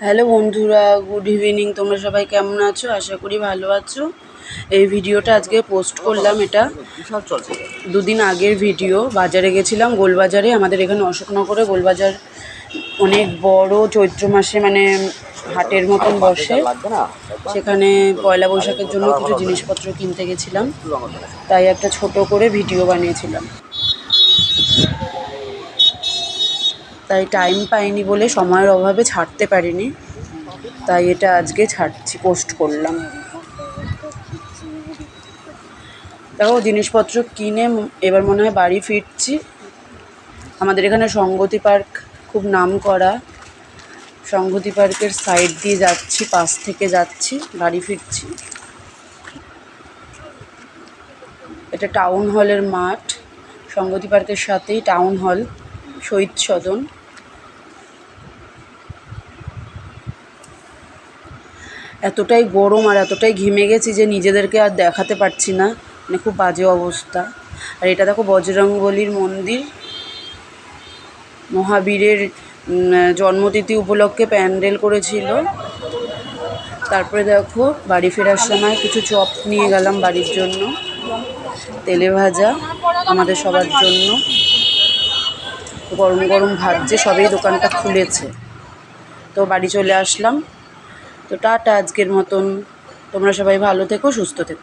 Hello বন্ধুরা, good evening. তোমরা সবাই কেমন আছো? আশা করি ভালো আছো। এই ভিডিওটা আজকে পোস্ট করলাম। এটা দুদিন আগের ভিডিও। বাজারে গেছিলাম, গোলবাজারে। আমাদের এখানে অশোকনগরে গোলবাজার অনেক বড় চৈত্র মাসে মানে হাটের মতন বসে। সেখানে পয়লা বৈশাখের জন্য কিছু জিনিসপত্র কিনতে গেছিলাম, তাই একটা ছোট করে ভিডিও বানিয়েছিলাম। তাই টাইম পাইনি বলে, সময়ের অভাবে ছাড়তে পারিনি, তাই এটা আজকে ছাড়ছি, পোস্ট করলাম। দেখো, জিনিসপত্র কিনে এবার মনে হয় বাড়ি ফিরছি। আমাদের এখানে সংগতি পার্ক খুব নাম করা। সংগতি পার্কের সাইড দিয়ে যাচ্ছি, পাশ থেকে যাচ্ছি, বাড়ি ফিরছি। এটা টাউন হলের মাঠ। সংগতি পার্কের সাথেই টাউন হল, শহীদ সদন। এতটাই গরম আর এতটাই ঘেমে গেছি যে নিজেদেরকে আর দেখাতে পারছি না, মানে খুব বাজে অবস্থা। আর এটা দেখো বজরংবলীর মন্দির। মহাবীরের জন্মতিথি উপলক্ষে প্যান্ডেল করেছিল। তারপরে দেখো, বাড়ি ফেরার সময় কিছু চপ নিয়ে গেলাম বাড়ির জন্য, তেলে ভাজা আমাদের সবার জন্য। গরম গরম ভাজছে, সবেই দোকানটা খুলেছে। তো বাড়ি চলে আসলাম। তো টাটা আজকের মতন। তোমরা সবাই ভালো থেকো, সুস্থ থেকো।